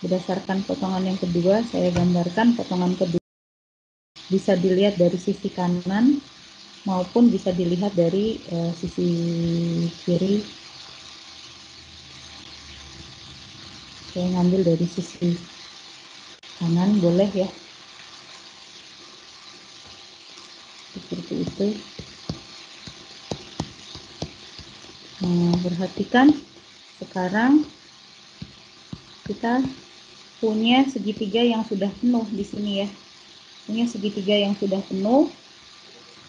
Berdasarkan potongan yang kedua, saya gambarkan potongan kedua. Bisa dilihat dari sisi kanan maupun bisa dilihat dari sisi kiri. Saya ngambil dari sisi kanan, boleh ya. Seperti itu. Nah, perhatikan sekarang kita punya segitiga yang sudah penuh di sini ya. Punya segitiga yang sudah penuh.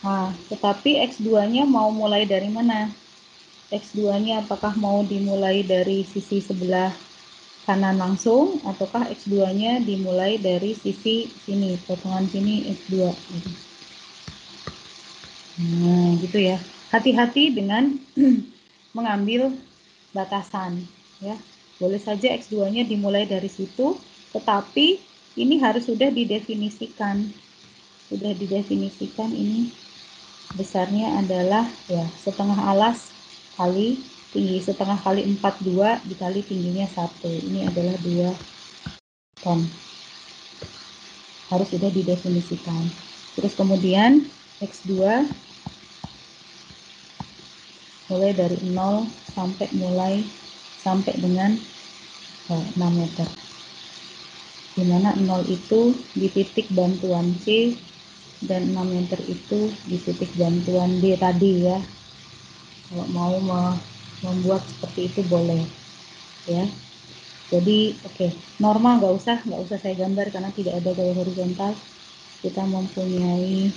Nah, tetapi X2-nya mau mulai dari mana? X2-nya apakah mau dimulai dari sisi sebelah kanan langsung, ataukah X2-nya dimulai dari sisi sini, potongan sini X2. Nah, gitu ya. Hati-hati dengan mengambil batasan ya. Boleh saja X2-nya dimulai dari situ, tetapi ini harus sudah didefinisikan. Sudah didefinisikan ini besarnya adalah ya setengah alas kali tinggi setengah kali 42 dikali tingginya 1. Ini adalah 2 ton. Harus sudah didefinisikan. Terus kemudian X2 mulai dari 0 sampai dengan 6 meter. Dimana 0 itu di titik bantuan C dan 6 meter itu di titik bantuan D tadi ya. Kalau mau membuat seperti itu boleh ya. Jadi oke, normal nggak usah saya gambar karena tidak ada gaya horizontal. Kita mempunyai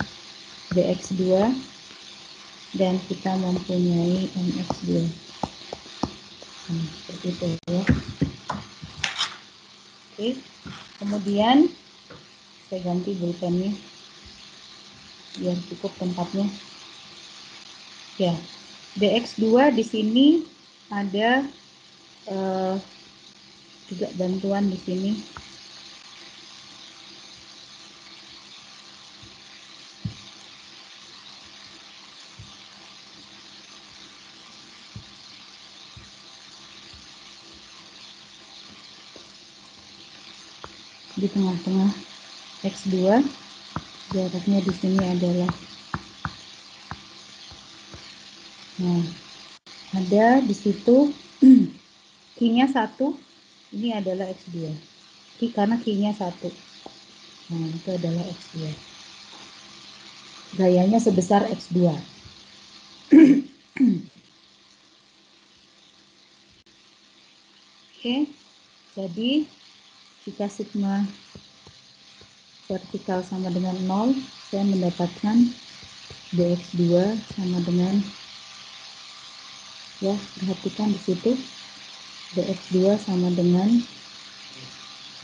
DX2 dan kita mempunyai MX2. Seperti itu ya. Oke, kemudian saya ganti bulpennya biar cukup tempatnya. Ya, DX2 di sini ada juga bantuan di sini. Di tengah-tengah X2, jaraknya di sini adalah, nah, ada di situ Q-nya 1, ini adalah X2. Karena Q-nya 1. Nah, itu adalah X2. Gayanya sebesar X2. Oke, jadi jika sigma vertikal sama dengan 0, saya mendapatkan dx2 sama dengan, ya, perhatikan di situ, dx2 sama dengan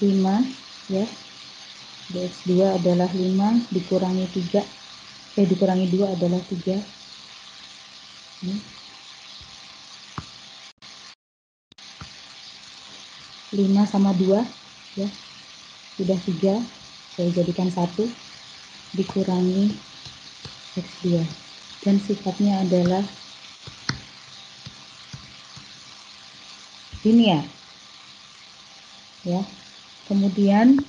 5, ya. dx2 adalah 5 dikurangi 3, dikurangi 2 adalah 3. 5 sama 2 ya, sudah 3, saya jadikan 1 dikurangi X2 dan sifatnya adalah linear ya. Kemudian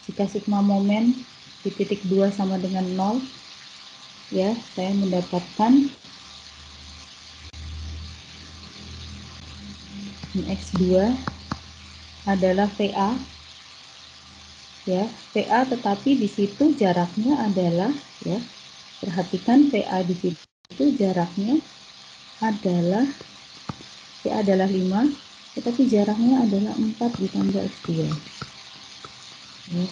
jika sigma momen di titik 2 sama dengan 0 ya, saya mendapatkan X2 adalah VA ya, VA, tetapi di situ jaraknya adalah ya, perhatikan VA di situ jaraknya adalah VA adalah 5, tetapi jaraknya adalah 4 ditambah X2 ya.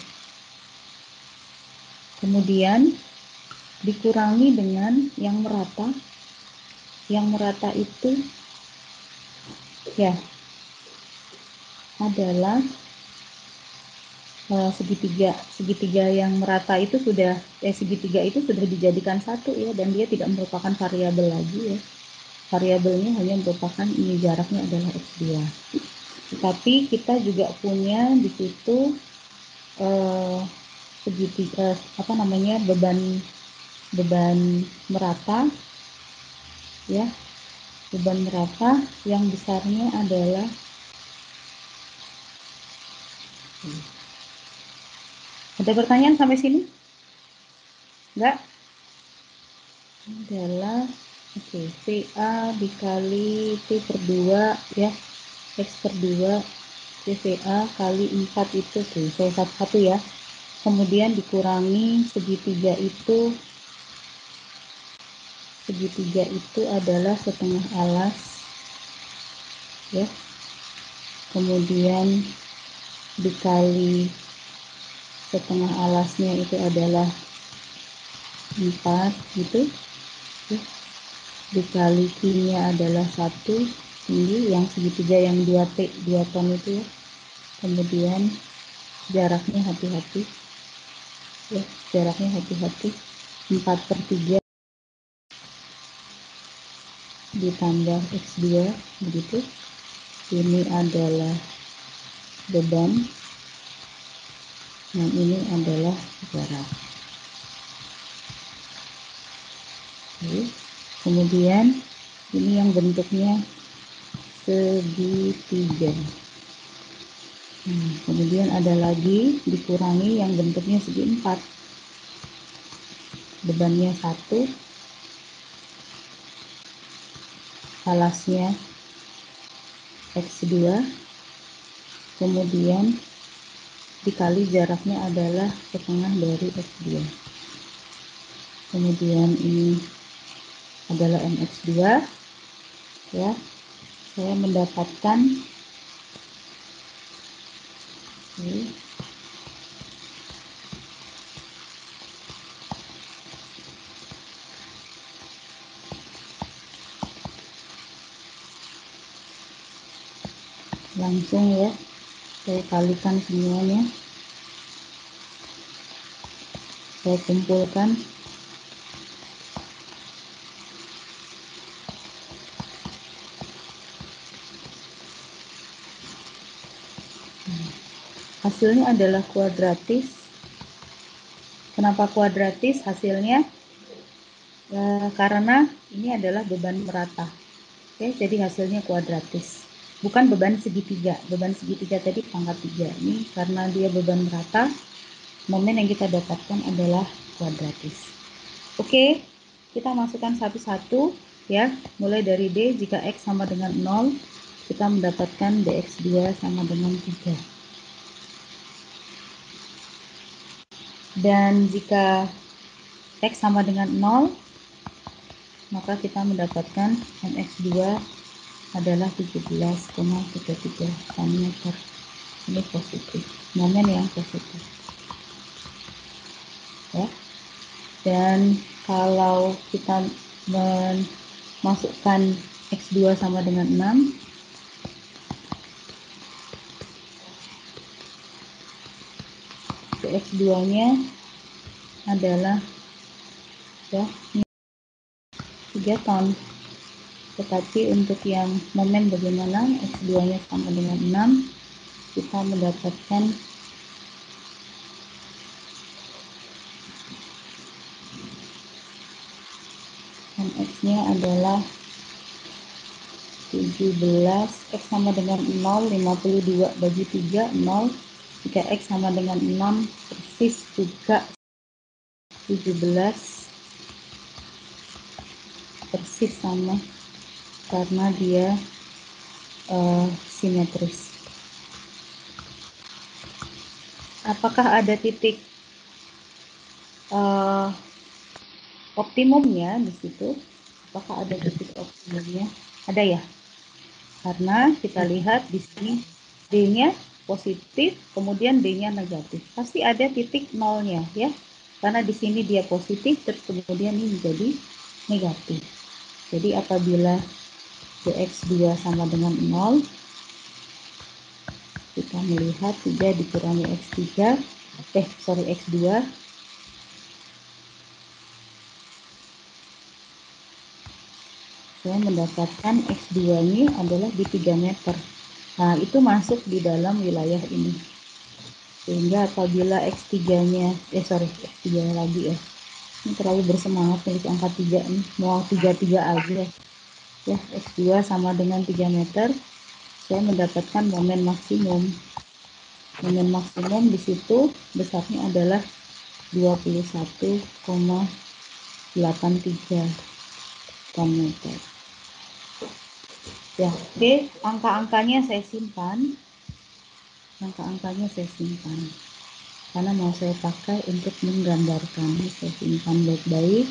Kemudian dikurangi dengan yang merata. Yang merata itu ya adalah segitiga yang merata itu sudah segitiga itu sudah dijadikan satu ya, dan dia tidak merupakan variabel lagi ya, variabelnya hanya merupakan ini jaraknya adalah X2. Tetapi kita juga punya di situ segitiga beban merata ya, beban merata yang besarnya adalah ada pertanyaan sampai sini? Enggak? Adalah oke, VA dikali T per 2 ya, X per 2 VA kali 4 itu tuh, saya satu-satu ya. Kemudian dikurangi segitiga itu adalah setengah alas ya. Kemudian dikali setengah alasnya itu adalah 4 gitu ya. Dikali Q-nya adalah 1 tinggi, yang segitiga yang 2T 2 ton itu ya. Kemudian jaraknya hati-hati ya, jaraknya hati-hati 4/3 ditambah X2 begitu. Ini adalah beban, yang ini adalah jarak. Oke. Kemudian ini yang bentuknya segitiga. Kemudian ada lagi dikurangi yang bentuknya segi 4. Bebannya 1, alasnya X2, kemudian dikali jaraknya adalah setengah dari X2. Kemudian ini adalah MX2 ya. Saya mendapatkan langsung ya, saya kalikan semuanya, saya kumpulkan hasilnya adalah kuadratis. Kenapa kuadratis hasilnya? Karena ini adalah beban merata. Oke, jadi hasilnya kuadratis. Bukan beban segitiga. Beban segitiga tadi pangkat 3. Ini karena dia beban merata, momen yang kita dapatkan adalah kuadratis. Oke, kita masukkan satu-satu ya. Mulai dari D, jika X sama dengan 0, kita mendapatkan dx2 sama dengan 3. Dan jika X sama dengan 0, maka kita mendapatkan mx2 adalah 17,33 cm. Ini positif, momen yang positif ya. Dan kalau kita memasukkan X2 sama dengan 6, X2 nya adalah ya 3 ton Tetapi untuk yang momen bagaimana, X2-nya sama dengan 6, kita mendapatkan X-nya adalah 17, X sama dengan 0, 52 bagi 3, 0, jika X sama dengan 6, persis juga 17, persis sama, karena dia simetris. Apakah ada titik optimumnya di situ? Apakah ada titik optimumnya? Ada ya? Karena kita lihat di sini D-nya positif, kemudian D-nya negatif. Pasti ada titik nolnya ya. Karena di sini dia positif, terus kemudian ini menjadi negatif. Jadi apabila Dx2 sama dengan 0, kita melihat 3 dikurangi X3, X2, saya mendapatkan X2 ini adalah di 3 meter. Nah, itu masuk di dalam wilayah ini. Sehingga apabila X3-nya, X3 lagi ya. Ini terlalu bersemangat nih angka 3 nih, mau 33 aja. Ya, X2 sama dengan 3 meter. Saya mendapatkan momen maksimum. Momen maksimum di situ besarnya adalah 21,83 ton meter. Ya, oke, angka-angkanya saya simpan. Angka-angkanya saya simpan. Karena mau saya pakai untuk menggambarkan. Saya simpan baik-baik.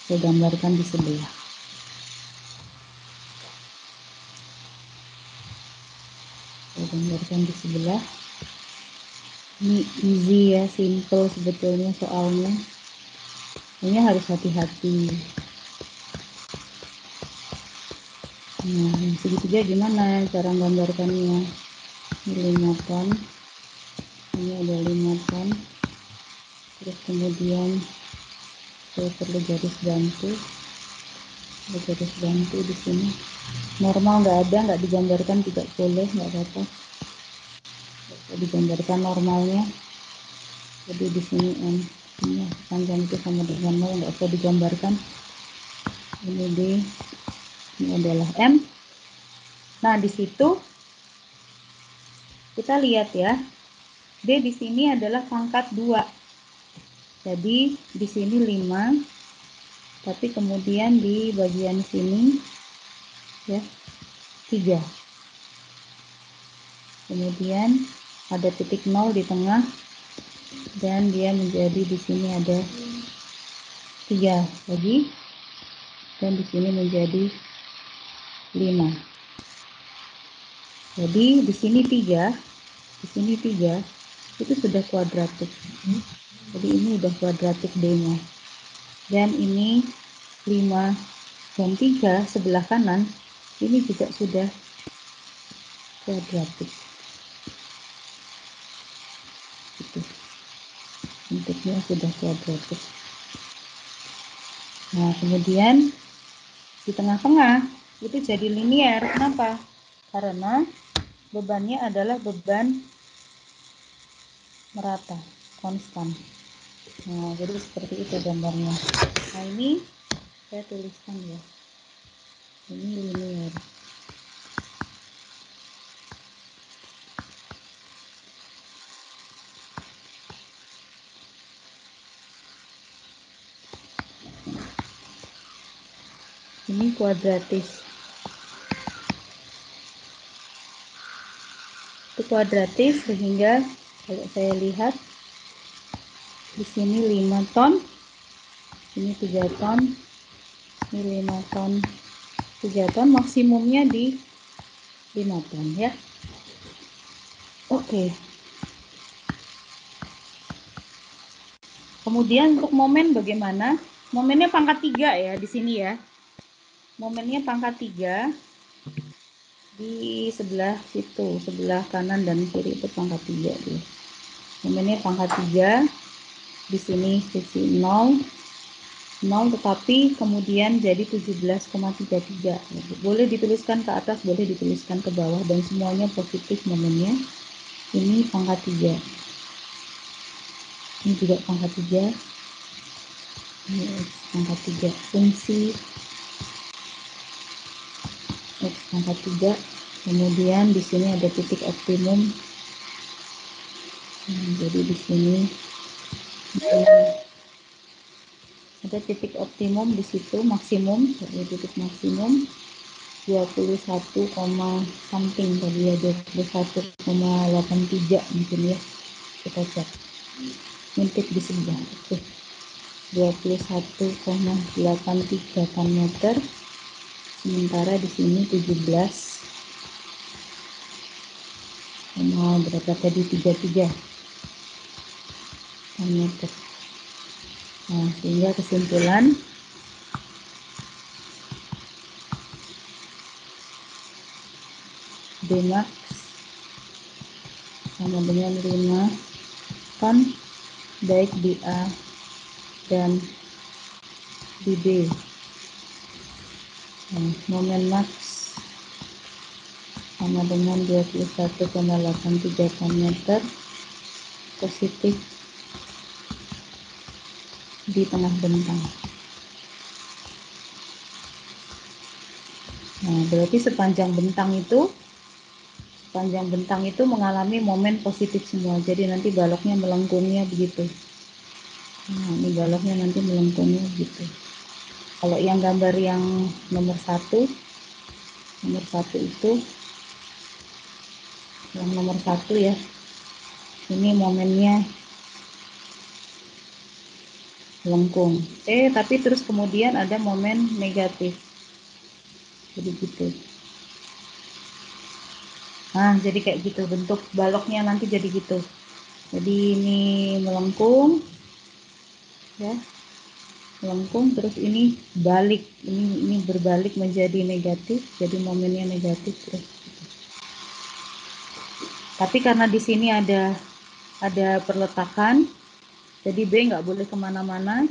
Saya gambarkan di sebelah. Saya gambarkan di sebelah. Ini easy ya, simple sebetulnya soalnya. Ini harus hati-hati. Nah, segitiga gimana cara menggambarkannya? Ini 5 ton. Ini ada 5 ton. Terus kemudian saya perlu garis bantu. Ada garis bantu di sini. Normal nggak ada, nggak digambarkan tidak boleh, nggak apa-apa. Digambarkan normalnya. Jadi di sini ini panjang itu sama dengan 0, nggak usah digambarkan. Ini D, ini adalah M. Nah, di situ kita lihat ya, D di sini adalah pangkat 2. Jadi di sini 5, tapi kemudian di bagian sini ya 3. Kemudian ada titik 0 di tengah dan dia menjadi di sini ada 3 lagi dan di sini menjadi 5. Jadi di sini 3, di sini 3 itu sudah kuadratik. Jadi ini udah kuadratik D-nya. Dan ini 5 dan 3 sebelah kanan ini juga sudah kuadratik. Gitu. Bentuknya sudah kuadratik. Nah, kemudian di tengah-tengah itu jadi linear. Kenapa? Karena bebannya adalah beban merata, konstan. Nah, jadi seperti itu gambarnya. Nah, ini saya tuliskan ya. Ini linear. Ini kuadratis. Itu kuadratis sehingga kalau saya lihat di sini 5 ton, ini 3 ton, ini 5 ton, 3 ton, maksimumnya di 5 ton ya. Oke. Kemudian untuk momen bagaimana? Momennya pangkat 3 ya di sini ya. Momennya pangkat 3 di sebelah situ, sebelah kanan dan kiri itu pangkat 3 dia. Momennya pangkat 3. Di sini sisi 0, 0 tetapi kemudian jadi 17,33. Boleh dituliskan ke atas, boleh dituliskan ke bawah, dan semuanya positif momennya. Ini pangkat 3. Ini juga pangkat 3. Ini X pangkat 3. Fungsi X pangkat 3. Kemudian di sini ada titik optimum. Jadi di sini ada titik optimum di situ, maksimum, jadi titik maksimum 21, something tadi ya, 21,83 mungkin ya, kita cek ngintip di sebelah itu 21,83 meter, sementara di sini 17 berapa tadi, 33 meter. Nah, sehingga kesimpulan Dmax sama dengan 5 ton baik di A dan di B. Nah, momen max sama dengan 21,83 ton meter positif di tengah bentang. Nah, berarti sepanjang bentang itu mengalami momen positif semua. Jadi nanti baloknya melengkungnya begitu. Nah, ini baloknya nanti melengkungnya begitu. Kalau yang gambar yang nomor satu itu, yang nomor 1 ya, ini momennya melengkung. Tapi terus kemudian ada momen negatif. Jadi gitu. Nah, jadi kayak gitu bentuk baloknya nanti, jadi gitu. Jadi ini melengkung, ya, melengkung, terus ini balik, ini berbalik menjadi negatif, jadi momennya negatif terus. Tapi karena di sini ada perletakan, jadi B nggak boleh kemana-mana.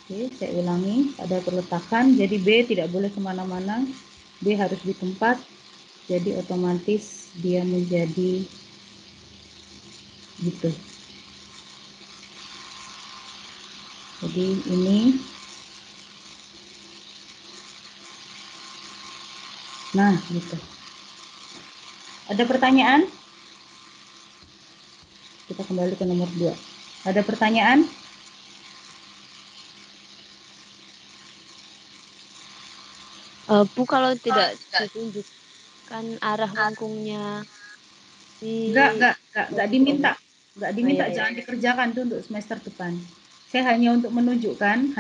Oke, saya ulangi, ada perletakan, jadi B tidak boleh kemana-mana, B harus di tempat, jadi otomatis dia menjadi gitu. Jadi ini, nah gitu. Ada pertanyaan? Kita kembali ke nomor 2. Ada pertanyaan? Bu, kalau tidak ditunjukkan arah lengkungnya di Enggak diminta. Enggak diminta, Oh, iya. jangan dikerjakan tuh untuk semester depan. Saya hanya untuk menunjukkan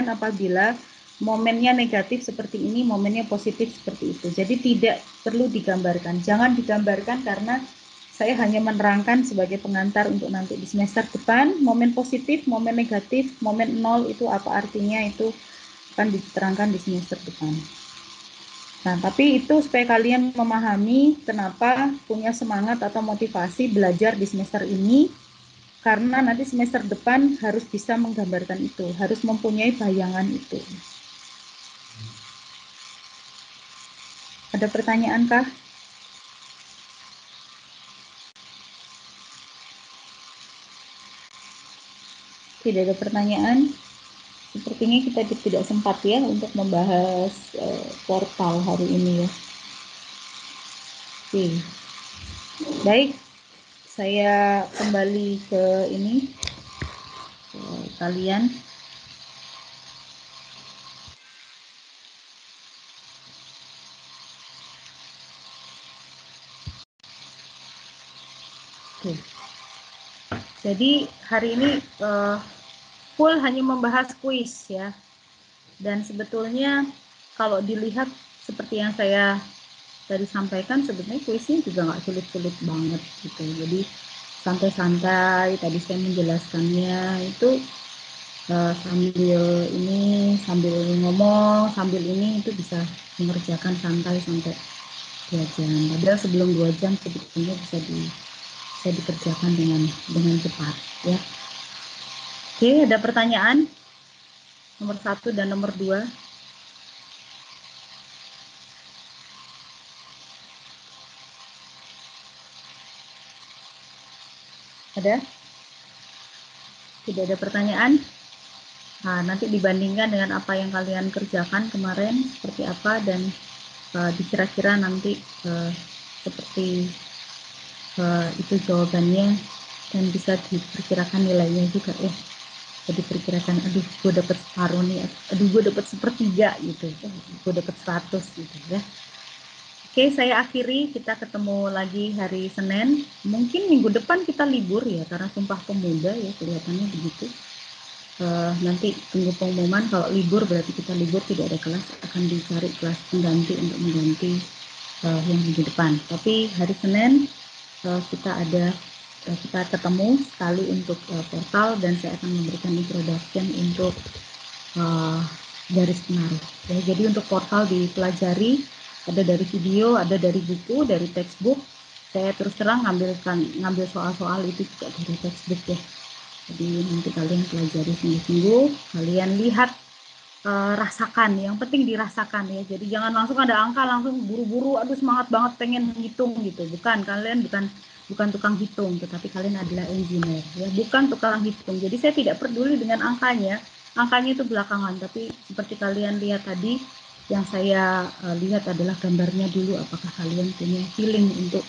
apabila momennya negatif seperti ini, momennya positif seperti itu. Jadi tidak perlu digambarkan. Jangan digambarkan karena saya hanya menerangkan sebagai pengantar untuk nanti di semester depan, momen positif, momen negatif, momen 0 itu apa artinya, itu akan diterangkan di semester depan. Nah, tapi itu supaya kalian memahami kenapa punya semangat atau motivasi belajar di semester ini, karena nanti semester depan harus bisa menggambarkan itu, harus mempunyai bayangan itu. Ada pertanyaan kah? Tidak ada pertanyaan. Sepertinya kita tidak sempat ya untuk membahas portal hari ini ya. Oke. Baik, saya kembali ke ini, ke kalian. Oke. Jadi hari ini full hanya membahas kuis ya. Dan sebetulnya kalau dilihat seperti yang saya tadi sampaikan, sebetulnya kuisnya juga nggak sulit-sulit banget gitu. Jadi santai-santai, tadi saya menjelaskannya itu sambil ngomong, sambil ini itu bisa mengerjakan santai sampai 2 jam. Padahal sebelum 2 jam sebetulnya bisa dikerjakan dengan cepat ya. Oke, ada pertanyaan? Nomor 1 dan nomor 2. Ada? Tidak ada pertanyaan? Nah, nanti dibandingkan dengan apa yang kalian kerjakan kemarin, seperti apa, dan dikira-kira nanti seperti itu jawabannya, dan bisa diperkirakan nilainya juga ya. Jadi diperkirakan, aduh gue dapet separuh nih, aduh gue dapet sepertiga gitu, gue dapet 100 gitu ya. Oke, saya akhiri, kita ketemu lagi hari Senin. Mungkin minggu depan kita libur ya, karena Sumpah Pemuda ya, kelihatannya begitu. Nanti tunggu pengumuman, kalau libur berarti kita libur, tidak ada kelas, akan dicari kelas pengganti untuk mengganti yang minggu depan. Tapi hari Senin kita ketemu sekali untuk portal, dan saya akan memberikan introduction untuk garis pengaruh. Ya, jadi untuk portal dipelajari, ada dari video, ada dari buku, dari textbook. Saya terus terang ngambil soal-soal itu juga dari textbook ya. Jadi nanti kalian pelajari sungguh-sungguh, kalian lihat, rasakan, yang penting dirasakan ya. Jadi jangan langsung ada angka langsung buru-buru, aduh semangat banget pengen hitung gitu. Bukan, kalian bukan tukang hitung, tetapi kalian adalah engineer ya, bukan tukang hitung. Jadi saya tidak peduli dengan angkanya itu belakangan, tapi seperti kalian lihat tadi, yang saya lihat adalah gambarnya dulu, apakah kalian punya feeling untuk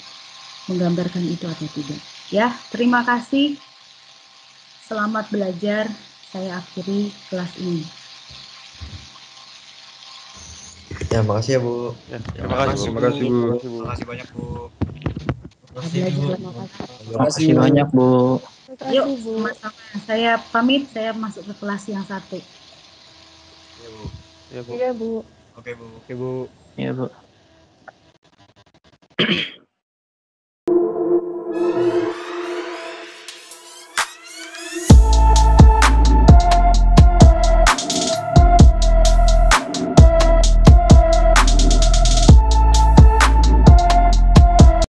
menggambarkan itu atau tidak ya. Terima kasih, selamat belajar, saya akhiri kelas ini. Ya, makasih ya, Bu. Ya, terima kasih, Bu. Terima kasih banyak, Bu. Terima kasih, Terima kasih banyak, Bu. Yuk, sama-sama. Saya pamit, saya masuk ke kelas yang 1. Ya, Bu. Ya, Bu. Iya, Bu. Oke, Bu. Oke, Bu. Iya, Bu.